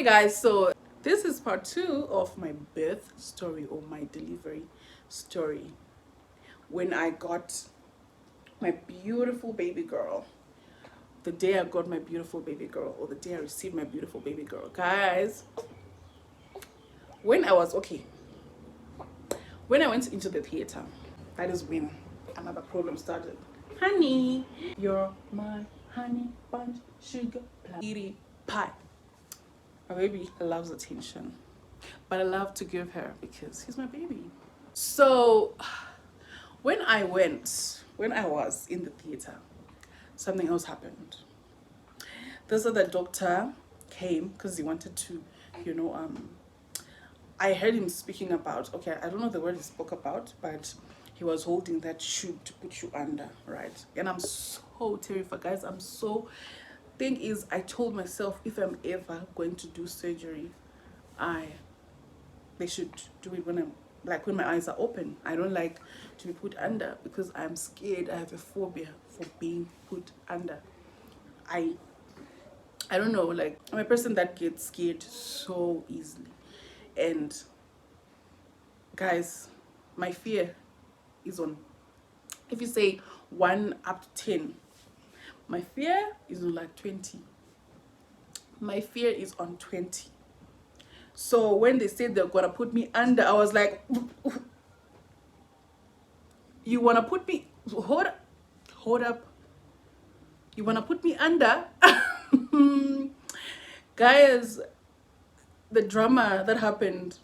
Guys, so this is part 2 of my birth story or my delivery story when I got my beautiful baby girl. The day I got my beautiful baby girl, or the day I received my beautiful baby girl. Guys, when I was when I went into the theater, that is when another problem started. Honey, you're my honey bunch sugar pie. My baby loves attention, but I love to give her because he's my baby. So when I was in the theater, something else happened. This other doctor came because he wanted to, you know, I heard him speaking about, okay, I don't know the word he spoke about, but he was holding that tube to put you under, right? And I'm so terrified, guys. Thing is, I told myself if I'm ever going to do surgery, they should do it when when my eyes are open. I don't like to be put under because I'm scared. I have a phobia for being put under. I don't know, like I'm a person that gets scared so easily. And guys, my fear is on, if you say 1 up to 10, my fear is on like 20. My fear is on 20. So when they said they're gonna put me under, I was like, you wanna put me, hold up, you wanna put me under? Guys, the drama that happened,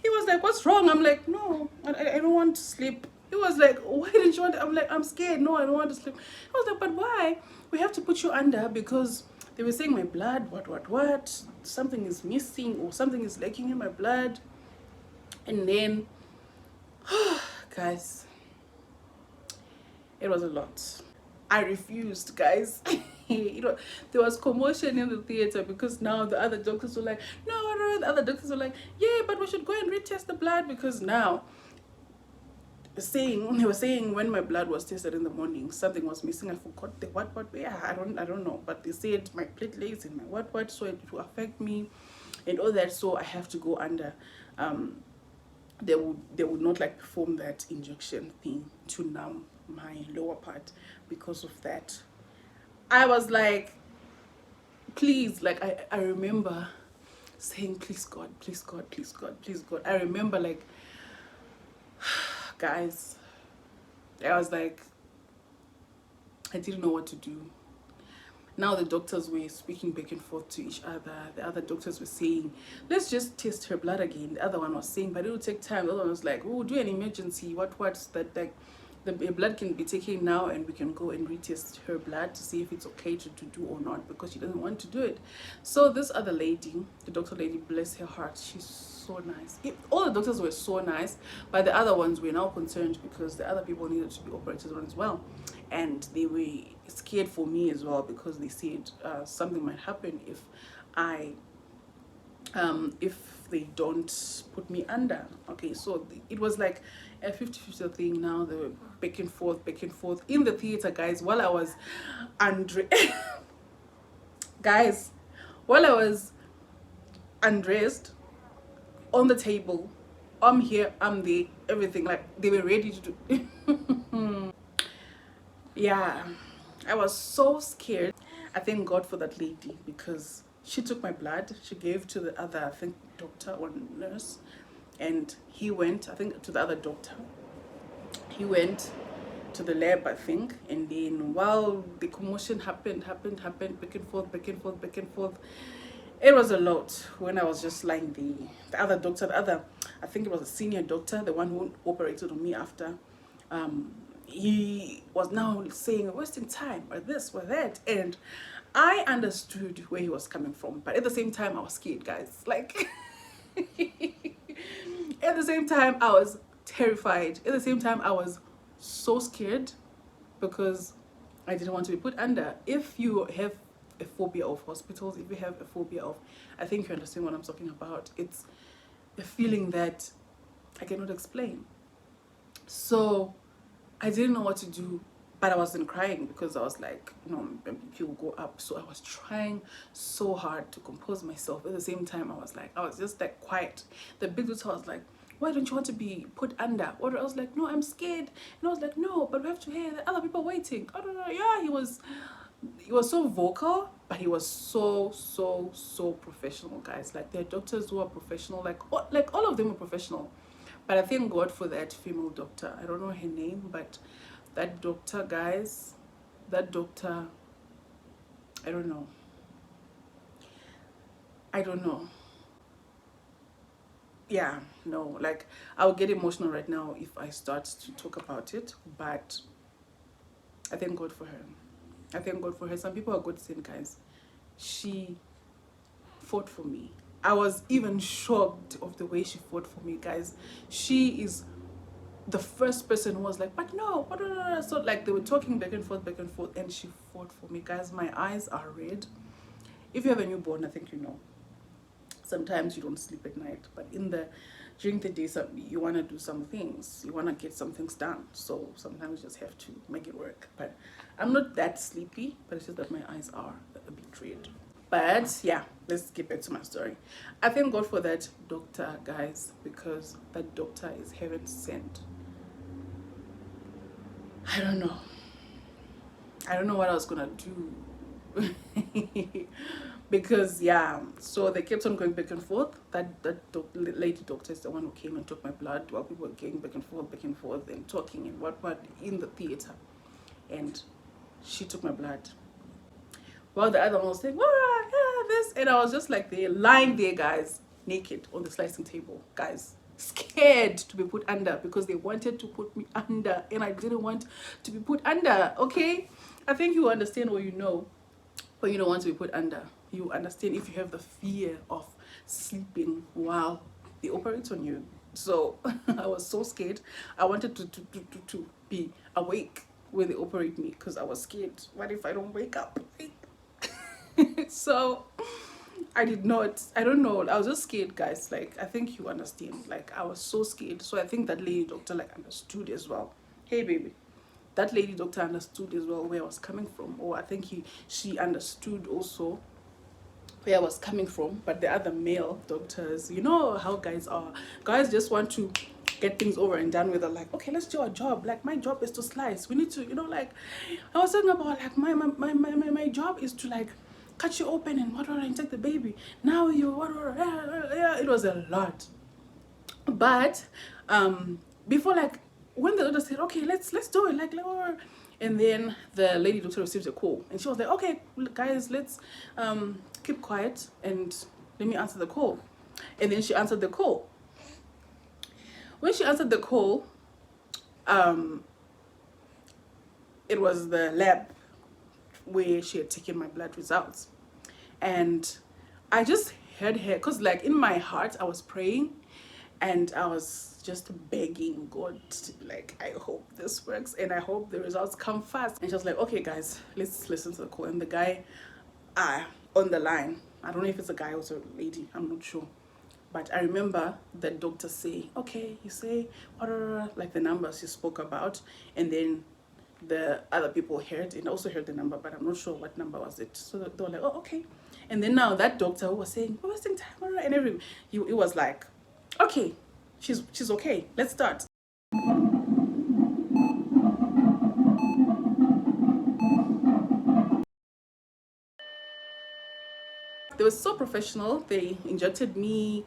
he was like, what's wrong? I'm like, no, I don't want to sleep. He was like, why didn't you want to? I'm like, I'm scared. No, I don't want to sleep. I was like, but why? We have to put you under because they were saying my blood, what? Something is missing or something is lacking in my blood. And then, guys, it was a lot. I refused, guys. There was commotion in the theater because now the other doctors were like, no, the other doctors were like, yeah, but we should go and retest the blood because now they were saying when my blood was tested in the morning, something was missing. I forgot the what, yeah, I don't know, but they said my platelets and my what, so it will affect me and all that, so I have to go under. They would not like perform that injection thing to numb my lower part because of that. I was like, please, like I remember saying, please God, please God, please God, please God. I remember, like, guys, I was like, I didn't know what to do. Now the doctors were speaking back and forth to each other. The other doctors were saying, let's just test her blood again. The other one was saying, but it will take time. The other one was like, we'll do an emergency. What's that, like, the blood can be taken now and we can go and retest her blood to see if it's okay to do or not, because she doesn't want to do it. So this other lady, the doctor lady, bless her heart, she's so nice. All the doctors were so nice, but the other ones were now concerned because the other people needed to be operated on as well, and they were scared for me as well because they said something might happen if they don't put me under. Okay, so it was like a 50-50 thing. Now they were back and forth in the theater, guys, while I was guys, while I was undressed on the table, I'm here, I'm there, everything, like they were ready to do. Yeah, I was so scared. I thank God for that lady because she took my blood, she gave to the other, I think, doctor or nurse, and he went, I think, to the other doctor. He went to the lab, I think, and then while the commotion happened, back and forth, it was a lot when I was just lying there. The other doctor, I think it was a senior doctor, the one who operated on me after, he was now saying, we're wasting time, or this, or that, and I understood where he was coming from, but at the same time, I was scared, guys. Like, at the same time, I was terrified. At the same time, I was so scared because I didn't want to be put under. If you have a phobia of hospitals, if you have a phobia of, I think you understand what I'm talking about. It's a feeling that I cannot explain. So I didn't know what to do. But I wasn't crying because I was like, you know, my BP will go up. So I was trying so hard to compose myself. At the same time, I was just like quiet. The big doctor was like, why don't you want to be put under? Or I was like, no, I'm scared. And I was like, no, but we have to hear the other people waiting. I don't know. Yeah, he was so vocal, but he was so professional, guys. Like, there are doctors who are professional, like all of them are professional. But I thank God for that female doctor. I don't know her name, but that doctor, guys, that doctor, I don't know. I don't know. Yeah, no, like, I'll get emotional right now if I start to talk about it, but I thank God for her. I thank God for her. Some people are good sin, guys. She fought for me. I was even shocked of the way she fought for me, guys. She is the first person who was like, but no, but no. So like they were talking back and forth, and she fought for me, guys. My eyes are red. If you have a newborn, I think you know. Sometimes you don't sleep at night, but during the day, you want to do some things. You want to get some things done. So sometimes you just have to make it work. But I'm not that sleepy, but it's just that my eyes are a bit red. But yeah, let's get back to my story. I thank God for that doctor, guys, because that doctor is heaven sent. I don't know. I don't know what I was gonna do. Because yeah, so they kept on going back and forth. Lady doctor is the one who came and took my blood while people were going back and forth and talking and what in the theater. And she took my blood. While the other one was saying, oh, yeah, this. And I was just like there, lying there, guys, naked on the slicing table, guys, scared to be put under because they wanted to put me under and I didn't want to be put under, okay? I think you understand or you know, but you don't want to be put under. You understand if you have the fear of sleeping while they operate on you. So I was so scared. I wanted to be awake when they operate me because I was scared. What if I don't wake up? So I did not, I don't know, I was just scared, guys. Like, I think you understand. Like, I was so scared. So I think that lady doctor like understood as well. Hey baby, that lady doctor understood as well where I was coming from, or I think she understood also where I was coming from. But the other male doctors, you know how guys are. Guys just want to get things over and done with. Are like, okay, let's do our job. Like, my job is to slice. We need to, you know, like, I was talking about like my job is to like cut you open and whatever and take the baby. Now you whatever. Yeah, it was a lot. But before, like, when the doctor said, okay, let's do it, like, and then the lady doctor received a call and she was like, okay guys, let's keep quiet and let me answer the call. And then she answered the call. When she answered the call, it was the lab where she had taken my blood results. And I just heard her, because like in my heart I was praying and I was just begging God to be like, I hope this works and I hope the results come fast. And she was like, okay guys, let's listen to the call. And the guy on the line, I don't know if it's a guy or a lady, I'm not sure, but I remember the doctor say, okay, you say like the numbers you spoke about, and then the other people heard and also heard the number, but I'm not sure what number was it. So they were like, oh, okay. And then now that doctor who was saying, we're wasting time, and everything, it was like, okay, she's okay, let's start. They were so professional. They injected me,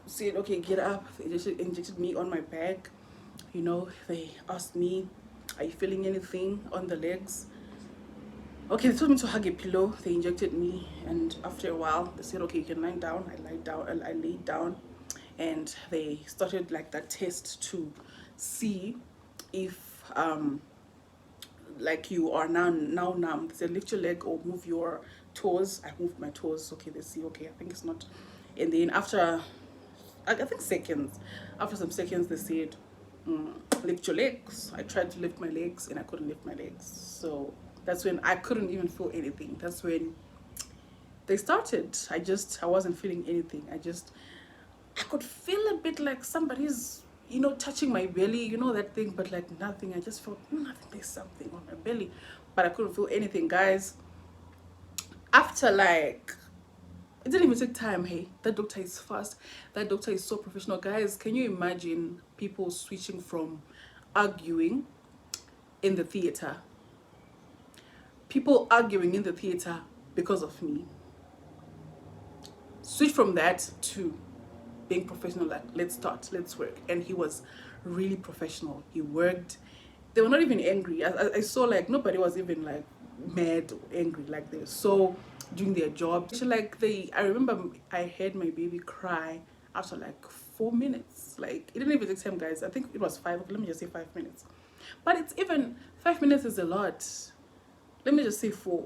said, okay, get up. They just injected me on my back. You know, they asked me, are you feeling anything on the legs? Okay, they told me to hug a pillow. They injected me, and after a while, they said, okay, you can lie down. I lied down. I laid down, and they started like that test to see if like you are now numb. They said, lift your leg or move your toes. I moved my toes. Okay, they see. Okay, I think it's not. And then after, I think seconds, after some seconds, they said, lift your legs. I tried to lift my legs and I couldn't lift my legs. So that's when I couldn't even feel anything. That's when they started. I wasn't feeling anything. I could feel a bit like somebody's, touching my belly, that thing, but like nothing. I just felt nothing. There's something on my belly, but I couldn't feel anything, guys. After like, it didn't even take time. Hey, that doctor is fast. That doctor is so professional, guys. Can you imagine people switching from arguing in the theater, people arguing in the theater because of me, switch from that to being professional, like let's start, let's work. And he was really professional. He worked. They were not even angry. I saw like nobody was even like mad or angry. Like they were so doing their job. Like I remember I heard my baby cry after like 4 minutes. Like it didn't even take time, guys. I think it was five. Let me just say 5 minutes. But it's even 5 minutes is a lot. Let me just say four.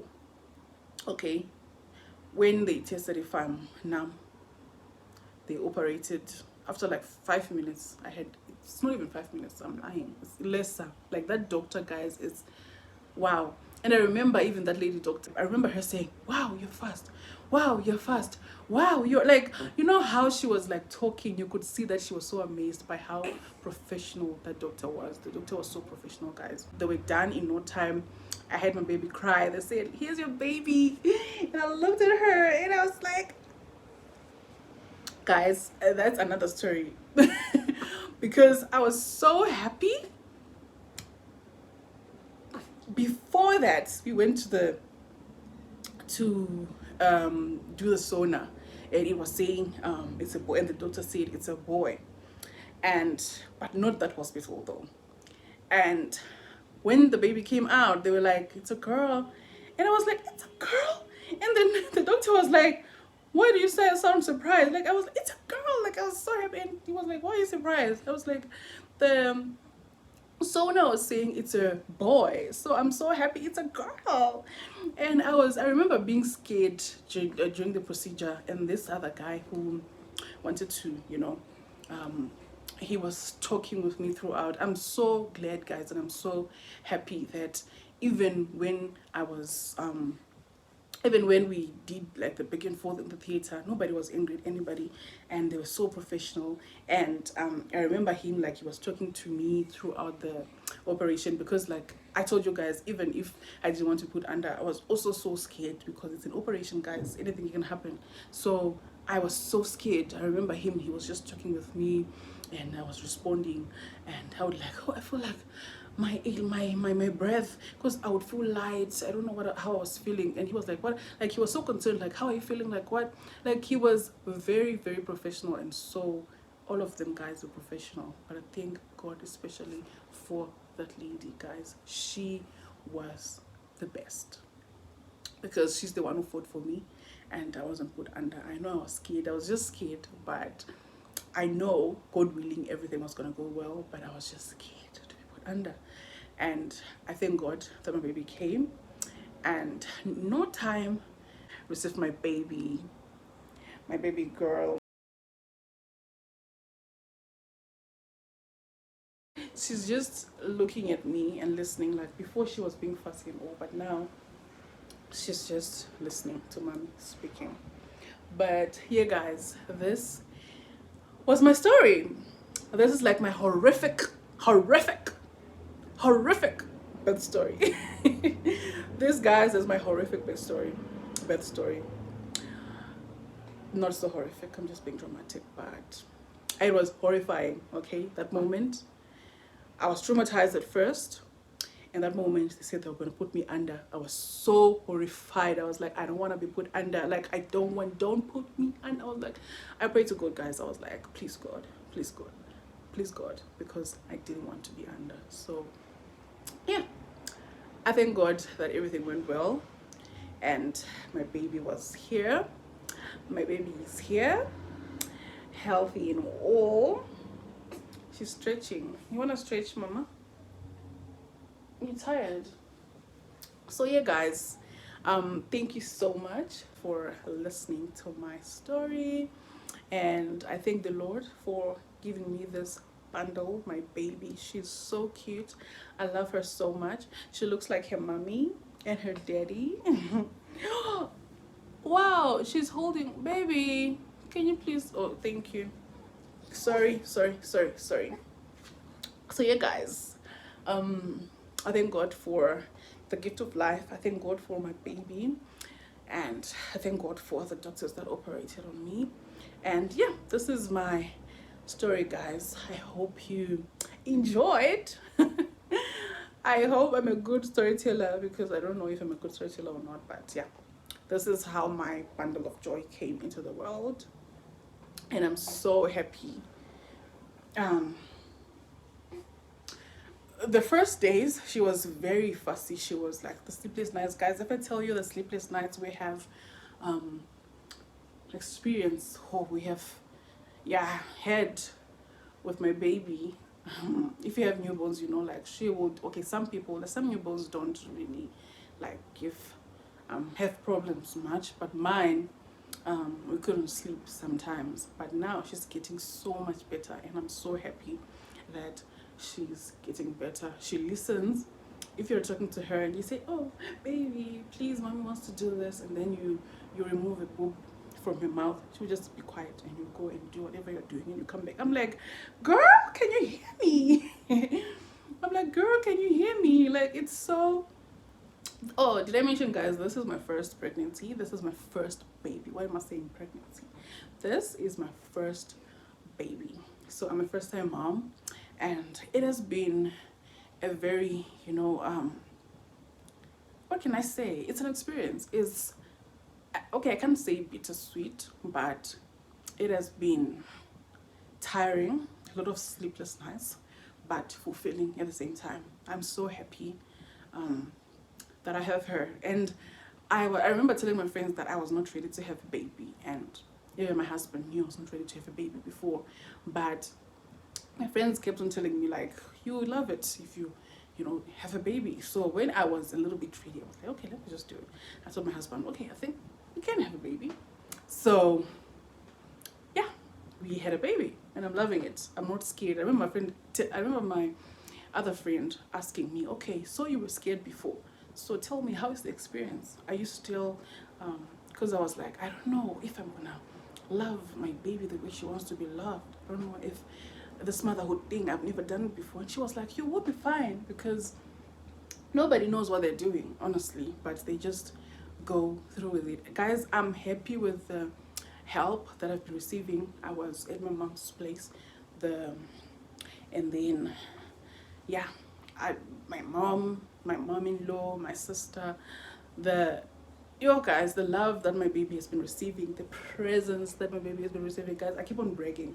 Okay. When they tested if I'm numb, they operated. After like 5 minutes, I had, it's not even 5 minutes, I'm lying, it's lesser. Like that doctor, guys, is wow. And I remember even that lady doctor, I remember her saying, wow, you're fast, wow, you're fast, wow, you're like, how she was like talking. You could see that she was so amazed by how professional that doctor was. The doctor was so professional, guys. They were done in no time. I had my baby cry. They said, here's your baby. And I looked at her and I was like, guys, that's another story. Because I was so happy. Before that, we went to do the sauna, and it was saying it's a boy, and the doctor said it's a boy, but not that hospital though. And when the baby came out, they were like, it's a girl. And I was like, it's a girl? And then the doctor was like, why do you say I sound surprised? Like I was like, it's a girl. Like I was so happy. And he was like, why are you surprised? I was like, Sona was saying it's a boy, so I'm so happy it's a girl. And I remember being scared during the procedure, and this other guy who wanted to, he was talking with me throughout. I'm so glad, guys, and I'm so happy that even when I was even when we did like the back and forth in the theater, nobody was angry at anybody, and they were so professional. And I remember him, like, he was talking to me throughout the operation, because like I told you guys, even if I didn't want to put under, I was also so scared, because it's an operation, guys, anything can happen. So I was so scared. I remember him, he was just talking with me, and I was responding, and I would like, oh, I feel like my breath, because I would feel light. I don't know how I was feeling. And he was like, what? Like he was so concerned, like, how are you feeling? Like what? Like he was very, very professional. And so all of them guys were professional, but I thank God especially for that lady, guys. She was the best, because she's the one who fought for me, and I wasn't put under. I know I was scared. I was just scared, but I know, God willing, everything was gonna go well, but I was just scared to be put under. And I thank God that my baby came, and no time received my baby girl. She's just looking at me and listening. Like before she was being fussy and all, but now she's just listening to mommy speaking. But here, guys, this was my story. This is like my horrific birth story. This, guys, is my horrific birth story. Not so horrific, I'm just being dramatic, but it was horrifying. Okay, that moment I was traumatized at first. In that moment, they said they were going to put me under. I was so horrified. I was like, I don't want to be put under. Like, don't put me under. I was like, I prayed to God, guys. I was like, please God, please God, please God, because I didn't want to be under. So yeah, I thank God that everything went well, and my baby was here. My baby is here, healthy and all. She's stretching. You want to stretch, mama? You're tired. So yeah, guys, thank you so much for listening to my story, and I thank the Lord for giving me this bundle, my baby. She's so cute. I love her so much. She looks like her mommy and her daddy. Wow, she's holding baby. Can you please? Oh, thank you. Sorry. So yeah, guys, I thank God for the gift of life. I thank God for my baby, and I thank God for the doctors that operated on me. And yeah, this is my story, guys. I hope you enjoyed. I hope I'm a good storyteller, because I don't know if I'm a good storyteller or not, but yeah, this is how my bundle of joy came into the world, and I'm so happy. Um, the first days she was very fussy. She was like the sleepless nights, guys. If I tell you the sleepless nights we have um experienced, or we have, yeah, had with my baby. If you have newborns, you know, like she would, okay, some newborns don't really like give have problems much, but mine, we couldn't sleep sometimes. But now she's getting so much better, and I'm so happy that she's getting better. She listens. If you're talking to her and you say, "Oh, baby, please, mommy wants to do this," and then you remove a boob from her mouth, she'll just be quiet, and you go and do whatever you're doing, and you come back. I'm like, "Girl, can you hear me?" I'm like, "Girl, can you hear me?" Like, it's so. Oh, did I mention, guys, this is my first pregnancy. This is my first baby. Why am I saying pregnancy? This is my first baby. So I'm a first time mom, and it has been a very, what can I say? It's an experience. It's okay, I can't say bittersweet, but it has been tiring, a lot of sleepless nights, but fulfilling at the same time. I'm so happy that I have her. And I remember telling my friends that I was not ready to have a baby, and even my husband knew I was not ready to have a baby before, but my friends kept on telling me, like, you will love it if you have a baby. So when I was a little bit ready, I was like, okay, let me just do it. I told my husband, okay, I think we can have a baby. So yeah, we had a baby, and I'm loving it. I'm not scared. I remember my other friend asking me, okay, so you were scared before, so tell me, how is the experience? Are you still, because I was like, I don't know if I'm gonna love my baby the way she wants to be loved. I don't know if this motherhood thing, I've never done it before. And she was like, you will be fine, because nobody knows what they're doing, honestly, but they just go through with it. Guys, I'm happy with the help that I've been receiving. I was at my mom's place, and then yeah, my mom-in-law, my sister, guys, the love that my baby has been receiving, the presents that my baby has been receiving, guys. I keep on bragging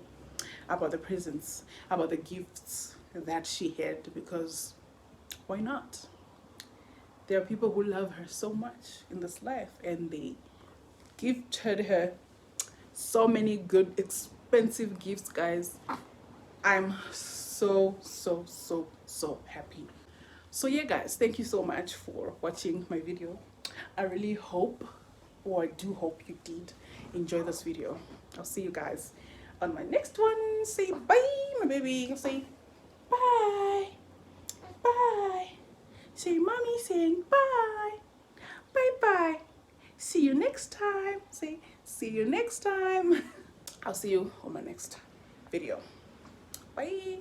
about the presents, about the gifts that she had, because why not? There are people who love her so much in this life, and they gifted her so many good, expensive gifts, guys. I'm so happy. So yeah, guys, thank you so much for watching my video. I really hope, or I do hope you did enjoy this video. I'll see you guys on my next one. Say bye, my baby. Say bye. Bye. Say mommy saying bye. Bye bye. See you next time. Say see you next time. I'll see you on my next video. Bye.